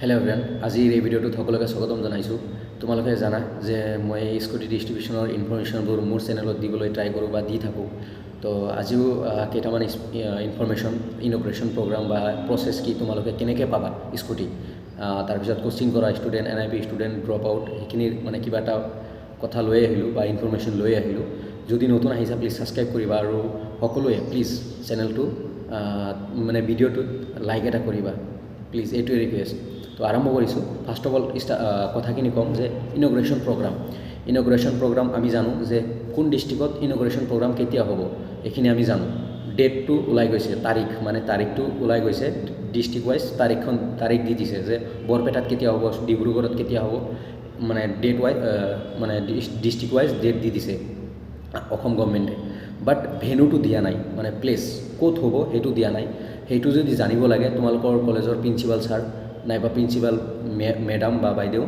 Hello' everyone, আজিৰ এই ভিডিঅ'টোত সকলোকে স্বাগতম জনাইছোঁ। তোমালোকে জানা যে মই স্কুটি ডিষ্ট্ৰিবিউশ্যনৰ ইনফৰমেশ্যনবোৰ মোৰ চেনেলত দিবলৈ ট্ৰাই কৰোঁ বা দি থাকোঁ। তো আজিও কেইটামান ইনফৰমেশ্যন ইনগ্ৰেশ্যন প্ৰগ্ৰাম বা প্ৰচেছ কি তোমালোকে কেনেকৈ পাবা স্কুটি, তাৰপিছত কোচিং কৰা student, NIP student, drop out, সেইখিনিৰ মানে কিবা এটা কথা লৈ আহিলোঁ বা ইনফৰমেশ্যন লৈ আহিলোঁ। যদি নতুন আহিছা প্লিজ ছাবস্ক্ৰাইব কৰিবা আৰু সকলোৱে প্লিজ চেনেলটো মানে ভিডিঅ'টোত লাইক এটা কৰিবা প্লিজ, এইটোৱে ৰিকুৱেষ্ট। তো আৰম্ভ কৰিছোঁ। ফাৰ্ষ্ট অফ অল কথাখিনি ক'ম যে ইনগ্ৰেশ্যন প্ৰগ্ৰাম আমি জানো যে কোন ডিষ্ট্ৰিক্টত ইনগ্ৰেশ্যন প্ৰগ্ৰাম কেতিয়া হ'ব এইখিনি আমি জানো। ডেটটো ওলাই গৈছে, তাৰিখটো ওলাই গৈছে, ডিষ্ট্ৰিক্ট ৱাইজ তাৰিখ দি দিছে যে বৰপেটাত কেতিয়া হ'ব, ডিব্ৰুগড়ত কেতিয়া হ'ব, মানে ডেট ৱাইজ মানে ডিষ্ট্ৰিক্ট ৱাইজ ডেট দি দিছে অসম গভৰ্ণমেণ্টে। বাট ভেনুটো দিয়া নাই, মানে প্লেচ ক'ত হ'ব সেইটো দিয়া নাই। সেইটো যদি জানিব লাগে তোমালোকৰ কলেজৰ প্ৰিন্সিপাল ছাৰ নাইবা প্ৰিন্সিপাল মেডাম বা বাইদেউ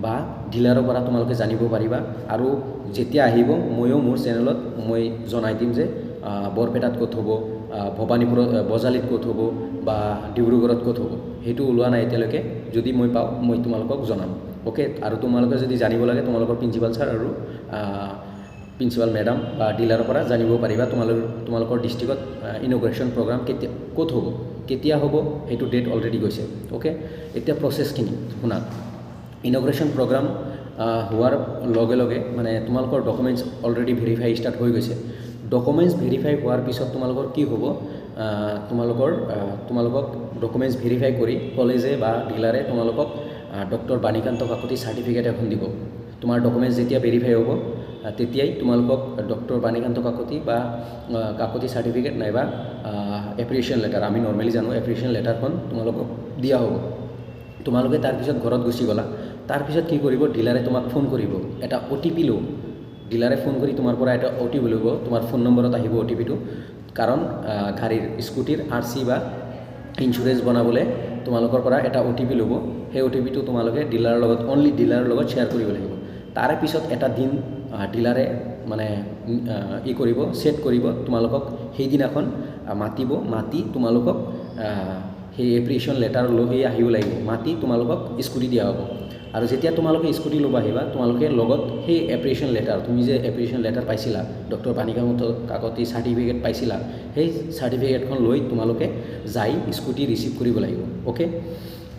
বা ডিলাৰৰ পৰা তোমালোকে জানিব পাৰিবা। আৰু যেতিয়া আহিব ময়ো মোৰ চেনেলত মই জনাই দিম যে বৰপেটাত ক'ত হ'ব, ভবানীপুৰত বজালীত ক'ত হ'ব বা ডিব্ৰুগড়ত ক'ত হ'ব। সেইটো ওলোৱা নাই এতিয়ালৈকে, যদি মই পাওঁ মই তোমালোকক জনাম। অ'কে, আৰু তোমালোকে যদি জানিব লাগে তোমালোকৰ প্ৰিন্সিপাল ছাৰ আৰু প্ৰিন্সিপাল মেডাম বা ডিলাৰৰ পৰা জানিব পাৰিবা তোমালোকৰ ডিষ্ট্ৰিক্টত ইনগ্ৰেশ্যন প্ৰগ্ৰাম ক'ত হ'ব, কেতিয়া হ'ব, সেইটো ডেট অলৰেডি গৈছে। অ'কে, এতিয়া প্ৰচেছখিনি শুনা। ইনগ্ৰেশ্যন প্ৰগ্ৰাম হোৱাৰ লগে লগে মানে তোমালোকৰ ডকুমেণ্টছ অলৰেডি ভেৰিফাই ষ্টাৰ্ট হৈ গৈছে। ডকুমেণ্টছ ভেৰিফাই হোৱাৰ পিছত তোমালোকৰ কি হ'ব, তোমালোকক ডকুমেণ্টছ ভেৰিফাই কৰি কলেজে বা ডিলাৰে তোমালোকক ডক্টৰ বাণীকান্ত কাকতি চাৰ্টিফিকেট এখন দিব। তোমাৰ ডকুমেণ্টছ যেতিয়া ভেৰিফাই হ'ব তেতিয়াই তোমালোকক ডক্টৰ বাণীকান্ত কাকতি বা কাকতি চাৰ্টিফিকেট নাইবা এপ্ৰিচিয়েশ্যন লেটাৰ, আমি নৰ্মেলি জানো এপ্ৰিচিয়েশ্যন লেটাৰখন তোমালোকক দিয়া হ'ব। তোমালোকে তাৰপিছত ঘৰত গুচি গ'লা। তাৰপিছত কি কৰিব, ডিলাৰে তোমাক ফোন কৰিব, এটা OTP ল'ব। ডিলাৰে ফোন কৰি তোমাৰ পৰা এটা OTP ল'ব, তোমাৰ ফোন নম্বৰত আহিব OTPটো। কাৰণ গাড়ীৰ স্কুটিৰ RC বা ইঞ্চুৰেঞ্চ বনাবলৈ তোমালোকৰ পৰা এটা OTP ল'ব। সেই OTPটো তোমালোকে অনলি ডিলাৰৰ লগত শ্বেয়াৰ কৰিব লাগিব। তাৰে পিছত এটা দিন ডিলাৰে মানে ছেট কৰিব, তোমালোকক সেইদিনাখন মাতি তোমালোকক সেই এপ্ৰিচিয়েশ্যন লেটাৰ লৈ আহিব লাগিব, মাতি তোমালোকক স্কুটি দিয়া হ'ব। আৰু যেতিয়া তোমালোকে স্কুটি ল'ব আহিবা, তোমালোকে লগত সেই এপ্ৰিচিয়েশ্যন লেটাৰ, তুমি যে এপ্ৰিচিয়েশ্যন লেটাৰ পাইছিলা, ডক্টৰ বাণীকান্ত কাকতি চাৰ্টিফিকেট পাইছিলা, সেই চাৰ্টিফিকেটখন লৈ তোমালোকে যাই স্কুটি ৰিচিভ কৰিব লাগিব। অ'কে,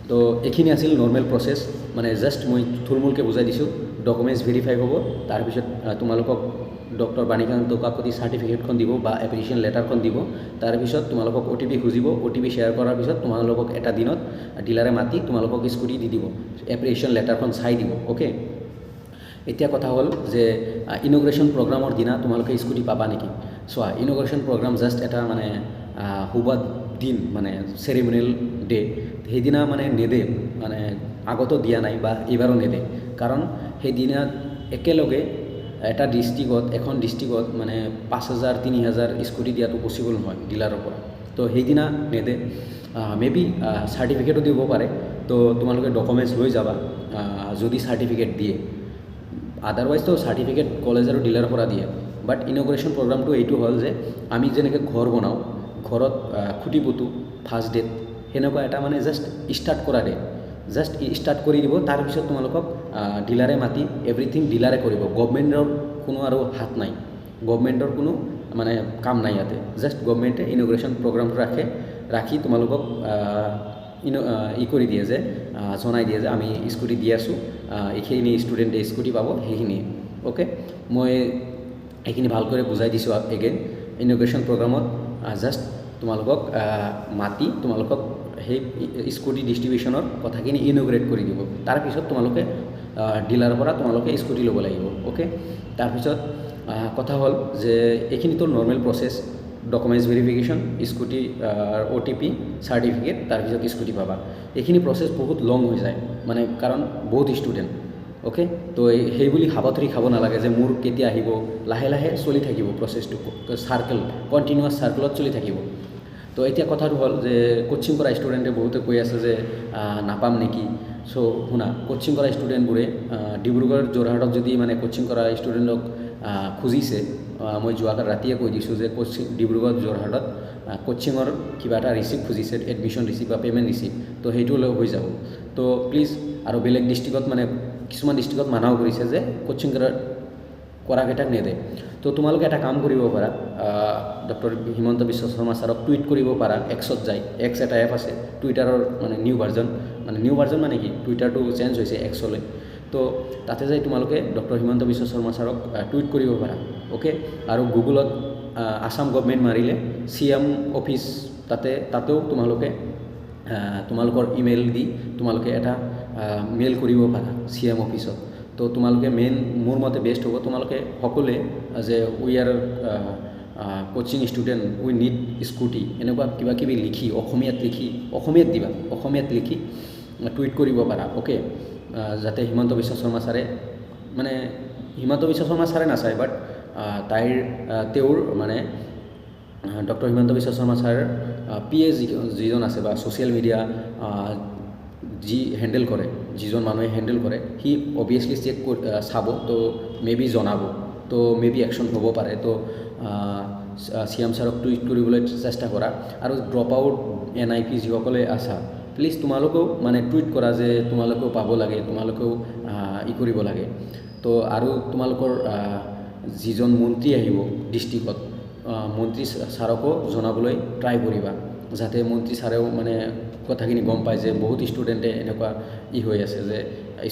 তো এইখিনি আছিল নৰ্মেল প্ৰচেছ, মানে জাষ্ট মই থুলমূলকৈ বুজাই দিছোঁ। ডকুমেণ্টছ ভেৰিফাই হ'ব, তাৰপিছত তোমালোকক ডক্টৰ বাণীকান্ত কাকতি চাৰ্টিফিকেটখন দিব বা এপ্ৰিচিয়েশ্যন লেটাৰখন দিব। তাৰপিছত তোমালোকক OTP খুজিব, OTP শ্বেয়াৰ কৰাৰ পিছত তোমালোকক এটা দিনত ডিলাৰে মাতি তোমালোকক স্কুটি দি দিব, এপ্ৰিচিয়েশ্যন লেটাৰখন চাই দিব। অ'কে, এতিয়া কথা হ'ল যে ইনগ্ৰেশ্যন প্ৰগ্ৰামৰ দিনা তোমালোকে স্কুটি পাবা নেকি। চোৱা, ইনগ্ৰেশ্যন প্ৰগ্ৰাম জাষ্ট এটা মানে শুভ দিন, মানে চেৰিমনিয়েল ডে। সেইদিনা মানে নেদে, মানে আগতো দিয়া নাই বা এইবাৰো নেদে। কাৰণ সেইদিনা একেলগে এখন ডিষ্ট্ৰিক্টত মানে 5,000 3,000 স্কুটি দিয়াটো পচিবল নহয় ডিলাৰৰ পৰা। তো সেইদিনা নেদে, মেবি চাৰ্টিফিকেটো দিব পাৰে। তো তোমালোকে ডকুমেণ্টছ লৈ যাবা যদি চাৰ্টিফিকেট দিয়ে। আদাৰৱাইজতো চাৰ্টিফিকেট কলেজ আৰু ডিলাৰৰ পৰা দিয়ে। বাট ইনগ্ৰেশ্যন প্ৰগ্ৰামটো এইটো হ'ল যে আমি যেনেকৈ ঘৰ বনাওঁ, ঘৰত খুঁটি পুতোঁ ফাৰ্ষ্ট ডেট, সেনেকুৱা এটা মানে জাষ্ট ষ্টাৰ্ট কৰা ডে, জাষ্ট ষ্টাৰ্ট কৰি দিব। তাৰপিছত তোমালোকক ডিলাৰে মাতি এভৰিথিং ডিলাৰে কৰিব, গভৰ্ণমেণ্টৰ কোনো আৰু হাত নাই, গভৰ্ণমেণ্টৰ কোনো মানে কাম নাই ইয়াতে। জাষ্ট গভৰ্ণমেণ্টে ইনগ্ৰেশ্যন প্ৰগ্ৰামটো ৰাখি তোমালোকক কৰি দিয়ে যে জনাই দিয়ে যে আমি স্কুটি দি আছোঁ, এইখিনি ষ্টুডেণ্টে স্কুটি পাব, সেইখিনিয়ে। অ'কে, মই এইখিনি ভালকৈ বুজাই দিছোঁ এগেইন। ইনগ্ৰেশ্যন প্ৰগ্ৰামত জাষ্ট তোমালোকক মাতি তোমালোকক সেই স্কুটি ডিষ্ট্ৰিবিউশ্যনৰ কথাখিনি ইনগ্ৰেট কৰি দিব। তাৰপিছত তোমালোকে ডিলাৰৰ পৰা তোমালোকে স্কুটি ল'ব লাগিব। অ'কে, তাৰপিছত কথা হ'ল যে এইখিনিতো normal process, documents verification, scooty OTP certificate, তাৰপিছত স্কুটি পাবা। এইখিনি প্ৰচেছ বহুত লং হৈ যায়, মানে কাৰণ বহুত ষ্টুডেণ্ট। অ'কে, তো সেইবুলি হাবাথুৰি খাব নালাগে যে মোৰ কেতিয়া আহিব, লাহে লাহে চলি থাকিব প্ৰচেছটো, কণ্টিনিউৱাছ চাৰ্কেলত চলি থাকিব। তো এতিয়া কথাটো হ'ল যে কোচিং কৰা ষ্টুডেণ্টে বহুতে কৈ আছে যে নাপাম নেকি। চ' শুনা, কোচিং কৰা ষ্টুডেণ্টবোৰে ডিব্ৰুগড় যোৰহাটত যদি মানে কোচিং কৰা ষ্টুডেণ্টক খুজিছে মই যোৱাকালি ৰাতিয়ে কৈ দিছোঁ যে কোচিং ডিব্ৰুগড় যোৰহাটত কোচিঙৰ কিবা এটা ৰিচিপ্ট খুজিছে, এডমিশ্যন ৰিচিপ্ট বা পে'মেণ্ট ৰিচিপ্ট, তো সেইটো লৈ হৈ যাব। তো প্লিজ, আৰু বেলেগ ডিষ্ট্ৰিক্টত মানে কিছুমান ডিষ্ট্ৰিক্টত মানাও কৰিছে যে কোচিং কৰাকেইটাক নেদে। তো তোমালোকে এটা কাম কৰিব পাৰা, ডক্টৰ হিমন্ত বিশ্ব শৰ্মা ছাৰক টুইট কৰিব পাৰা, এক্সত যায়, এক্স এটা এপ আছে টুইটাৰৰ মানে নিউ ভাৰ্জন মানে কি টুইটাৰটো চেঞ্জ হৈছে এক্সলৈ। তো তাতে যাই তোমালোকে ডক্টৰ হিমন্ত বিশ্ব শৰ্মা ছাৰক টুইট কৰিব পাৰা। অ'কে, আৰু গুগলত আসাম গভৰ্ণমেণ্ট মাৰিলে CM অফিচ তাতেও তোমালোকে তোমালোকৰ ইমেইল দি তোমালোকে এটা মেইল কৰিব পাৰা CM অফিচত। তো তোমালোকে মোৰ মতে বেষ্ট হ'ব তোমালোকে সকলোৱে যে we are coaching student, we need scooty, এনেকুৱা কিবা কিবি লিখি অসমীয়াত লিখি টুইট কৰিব পাৰা। অ'কে, যাতে হিমন্ত বিশ্ব শৰ্মা ছাৰে মানে হিমন্ত বিশ্ব শৰ্মা ছাৰে নাচায়, বাট তেওঁৰ মানে doctor Himanta Biswa Sarma sir PA যিজন আছে বা ছ'চিয়েল মিডিয়া যি হেণ্ডেল কৰে, যিজন মানুহে হেণ্ডেল কৰে, সি অবভিয়াছলি চেক চাব, তো মে বি জনাব, তো মে বি একশ্যন হ'ব পাৰে। তো CM ছাৰক টুইট কৰিবলৈ চেষ্টা কৰা। আৰু ড্ৰপ আউট NIP যিসকলে আছা, প্লিজ তোমালোকেও মানে টুইট কৰা যে তোমালোকেও পাব লাগে, তোমালোকেও কৰিব লাগে। তো আৰু তোমালোকৰ যিজন মন্ত্ৰী আহিব ডিষ্ট্ৰিক্টত, মন্ত্ৰী ছাৰকো জনাবলৈ ট্ৰাই কৰিবা, যাতে মন্ত্ৰী ছাৰেও মানে কথাখিনি গম পায় যে বহুত ষ্টুডেণ্টে এনেকুৱা হৈ আছে যে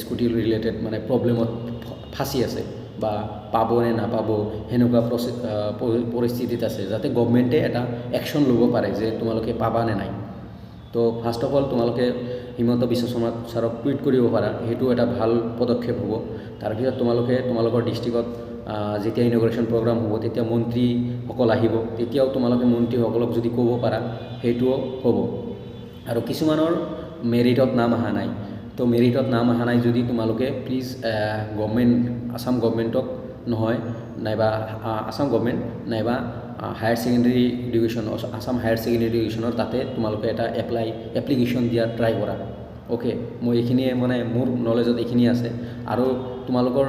স্কুটি ৰিলেটেড মানে প্ৰব্লেমত ফাঁচি আছে বা পাব নে নাপাব সেনেকুৱা পৰিস্থিতিত আছে, যাতে গভৰ্ণমেণ্টে এটা একশ্যন ল'ব পাৰে যে তোমালোকে পাবা নে নাই। তো ফাৰ্ষ্ট অফ অল তোমালোকে হিমন্ত বিশ্ব শৰ্মা ছাৰক টুইট কৰিব পাৰা, সেইটো এটা ভাল পদক্ষেপ হ'ব। তাৰপিছত তোমালোকৰ ডিষ্ট্ৰিক্টত যেতিয়া ইনগ্ৰেশ্যন প্ৰগ্ৰাম হ'ব, তেতিয়া মন্ত্ৰীসকল আহিব, তেতিয়াও তোমালোকে মন্ত্ৰীসকলক যদি ক'ব পাৰা সেইটোও হ'ব। আৰু কিছুমানৰ মেৰিটত নাম অহা নাই, তো মেৰিটত নাম অহা নাই যদি তোমালোকে প্লিজ আসাম গভৰ্ণমেণ্টক নাইবা আসাম গভৰ্ণমেণ্ট নাইবা higher secondary education, Assam higher secondary এডুকেশ্যনৰ তাতে তোমালোকে এটা এপ্লিকেশ্যন দিয়া ট্ৰাই কৰা। অ'কে, মই এইখিনিয়ে মানে মোৰ নলেজত এইখিনিয়ে আছে। আৰু তোমালোকৰ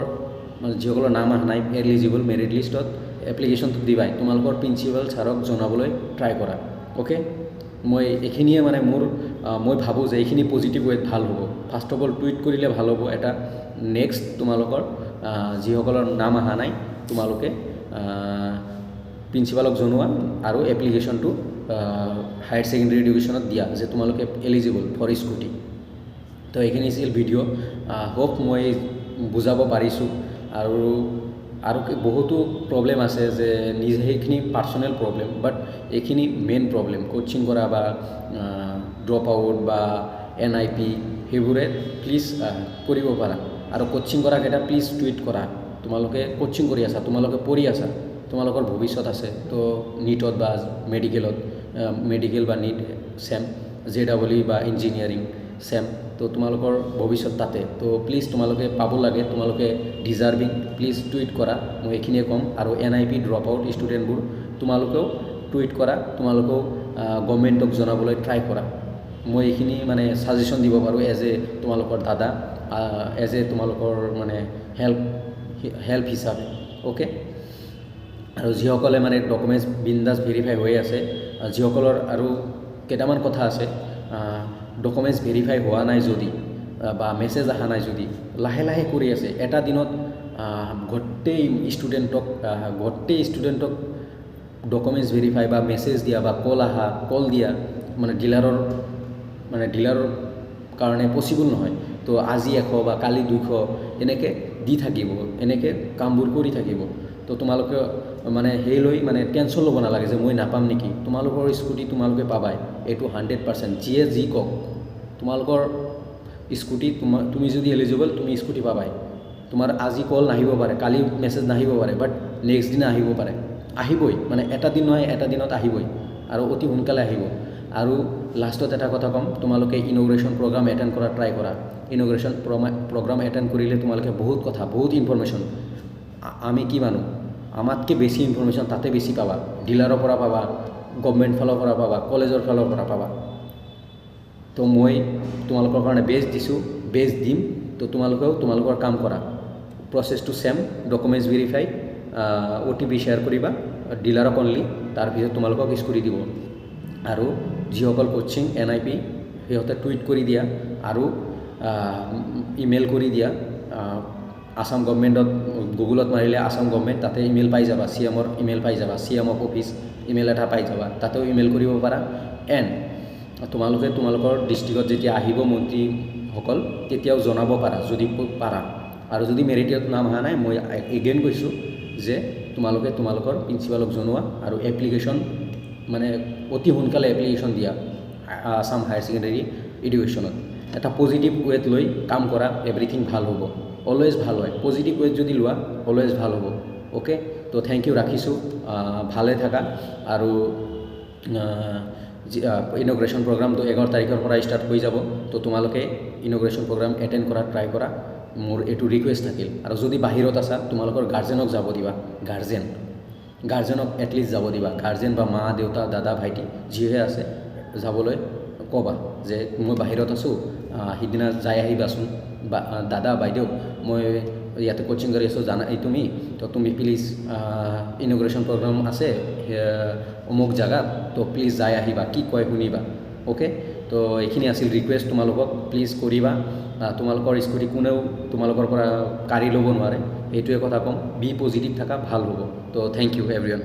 যিসকলৰ নাম অহা নাই এলিজিবল মেৰিট লিষ্টত, এপ্লিকেশ্যনটো দিবাই, তোমালোকৰ প্ৰিন্সিপাল ছাৰক জনাবলৈ ট্ৰাই কৰা। অ'কে, মই এইখিনিয়ে মানে মই ভাবোঁ যে এইখিনি পজিটিভ ৱেত ভাল হ'ব। ফাৰ্ষ্ট অফ অল টুইট কৰিলে ভাল হ'ব এটা। নেক্সট তোমালোকৰ যিসকলৰ নাম অহা নাই তোমালোকে প্ৰিন্সিপালক জনোৱা আৰু এপ্লিকেশ্যনটো হায়াৰ ছেকেণ্ডেৰী এডুকেশ্যনত দিয়া যে তোমালোকে এলিজিবল ফৰ স্কুটি। তো এইখিনি আছিল ভিডিঅ'। হোপ মই বুজাব পাৰিছোঁ। আৰু বহুতো প্ৰব্লেম আছে যে সেইখিনি পাৰ্চনেল প্ৰব্লেম, বাট এইখিনি মেইন প্ৰব্লেম কোচিং কৰা বা ড্ৰপ আউট বা NIP সেইবোৰে প্লিজ কৰিব পাৰা। আৰু কোচিং কৰাকেইটা প্লিজ টুইট কৰা, তোমালোকে কোচিং কৰি আছা, তোমালোকে পঢ়ি আছা, তোমালোকৰ ভৱিষ্যত আছে। তো নীটত বা মেডিকেল বা নীট ছেম, JEE বা ইঞ্জিনিয়াৰিং ছেম, তো তোমালোকৰ ভৱিষ্যত তাতে। তো প্লিজ তোমালোকে পাব লাগে, তোমালোকে ডিজাৰ্ভিং, প্লিজ টুইট কৰা, মই এইখিনিয়ে ক'ম। আৰু NIP ড্ৰপ আউট ষ্টুডেণ্টবোৰ তোমালোকেও টুইট কৰা, তোমালোকেও গভৰ্ণমেণ্টক জনাবলৈ ট্ৰাই কৰা। মই এইখিনি মানে ছাজেশ্যন দিব পাৰোঁ এজ এ তোমালোকৰ দাদা, এজ এ তোমালোকৰ মানে হেল্প হিচাপে। অ'কে, আৰু যিসকলে মানে ডকুমেণ্টছ বিন্দাছ ভেৰিফাই হৈ আছে, যিসকলৰ আৰু কেইটামান কথা আছে, ডকুমেণ্টছ ভেৰিফাই হোৱা নাই যদি বা মেছেজ অহা নাই যদি, লাহে লাহে কৰি আছে, এটা দিনত গোটেই ষ্টুডেণ্টক ডকুমেণ্টছ ভেৰিফাই বা মেছেজ দিয়া বা কল দিয়া মানে ডিলাৰৰ কাৰণে পচিবল নহয়। তো আজি 100 বা কালি 200 এনেকৈ দি থাকিব, এনেকৈ কামবোৰ কৰি থাকিব। তো তোমালোকে মানে লৈ মানে টেনশ্যন ল'ব নালাগে যে মই নাপাম নেকি। তোমালোকৰ স্কুটি তোমালোকে পাবাই, এইটো 100%। যিয়ে যি কওক, তোমালোকৰ স্কুটি তুমি যদি এলিজিবল, তুমি স্কুটি পাবাই। তোমাৰ আজি কল নাহিব পাৰে, কালি মেছেজ নাহিব পাৰে, বাট নেক্সট দিনা আহিবই, মানে এটা দিন নহয় এটা দিনত আহিবই, আৰু অতি সোনকালে আহিব। আৰু লাষ্টত এটা কথা ক'ম, তোমালোকে ইনগ্ৰেশ্যন প্ৰগ্ৰাম এটেণ্ড কৰা ট্ৰাই কৰা। ইনগ্ৰেশ্যন প্ৰগ্ৰাম এটেণ্ড কৰিলে তোমালোকে বহুত ইনফৰমেশ্যন, আমি কি মানো, আমাতকৈ বেছি ইনফৰমেশ্যন তাতে বেছি পাবা। ডিলাৰৰ পৰা পাবা, গভৰ্ণমেণ্ট ফালৰ পৰা পাবা, কলেজৰ ফালৰ পৰা পাবা। তো মই তোমালোকৰ কাৰণে বেষ্ট দিম। তো তোমালোকেও তোমালোকৰ কাম কৰা, প্ৰচেছটো same, documents verify, OTP share কৰিবা ডিলাৰক অনলি, তাৰপিছত তোমালোকক স্কুটি দিব। আৰু যিসকল কোচিং NIP সিহঁতে টুইট কৰি দিয়া আৰু ইমেইল কৰি দিয়া আসাম গভৰ্ণমেণ্টত, গুগলত মাৰিলে আসাম গভৰ্ণমেণ্ট, তাতে ইমেইল পাই যাবা, CMৰ ইমেইল পাই যাবা, CM অফ অফিচ ইমেইল এটা পাই যাবা, তাতেও ইমেইল কৰিব পাৰা। এণ্ড তোমালোকে তোমালোকৰ ডিষ্ট্ৰিক্টত যেতিয়া আহিব মন্ত্ৰীসকল তেতিয়াও জনাব পাৰা যদি পাৰা। আৰু যদি মেৰিটত নাম অহা নাই, মই এগেইন কৈছোঁ যে তোমালোকে তোমালোকৰ প্ৰিন্সিপালক জনোৱা আৰু এপ্লিকেশ্যন মানে অতি সোনকালে এপ্লিকেশ্যন দিয়া আসাম হায়াৰ ছেকেণ্ডেৰী এডুকেশ্যনত। এটা পজিটিভ ৱেত লৈ কাম কৰা, এভৰিথিং ভাল হ'ব, অলৱেজ ভাল হয়। পজিটিভ ৱেত যদি লোৱা অলৱেজ ভাল হ'ব। অ'কে, তো থেংক ইউ, ৰাখিছোঁ। ভালে থাকা। আৰু ইনগ্ৰেশ্যন প্ৰগ্ৰামটো 11 তাৰিখৰ পৰা ষ্টাৰ্ট হৈ যাব। তো তোমালোকে ইনগ্ৰেশ্যন প্ৰগ্ৰাম এটেণ্ড কৰা, ট্ৰাই কৰা, মোৰ এইটো ৰিকুৱেষ্ট থাকিল। আৰু যদি বাহিৰত আছা তোমালোকৰ গাৰ্জেনক যাব দিবা, গাৰ্জেনক এটলিষ্ট যাব দিবা। গাৰ্জেন বা মা দেউতা দাদা ভাইটি যিহে আছে যাবলৈ ক'বা যে মই বাহিৰত আছোঁ, সিদিনা যাই আহিবাচোন, বা দাদা বাইদেউ মই ইয়াতে কোচিং কৰি আছোঁ, জানাই তুমি, তো তুমি প্লিজ ইনগ্ৰেশ্যন প্ৰগ্ৰাম আছে অমুক জেগাত, তো প্লিজ যাই আহিবা, কি কয় শুনিবা। অ'কে, তো এইখিনি আছিল ৰিকুৱেষ্ট তোমালোকক, প্লিজ কৰিবা। তোমালোকৰ স্কুটি কোনেও তোমালোকৰ পৰা কাঢ়ি ল'ব নোৱাৰে, এইটোৱে কথা ক'ম। বি পজিটিভ থাকা, ভাল হ'ব। তো থেংক ইউ এভৰিৱান।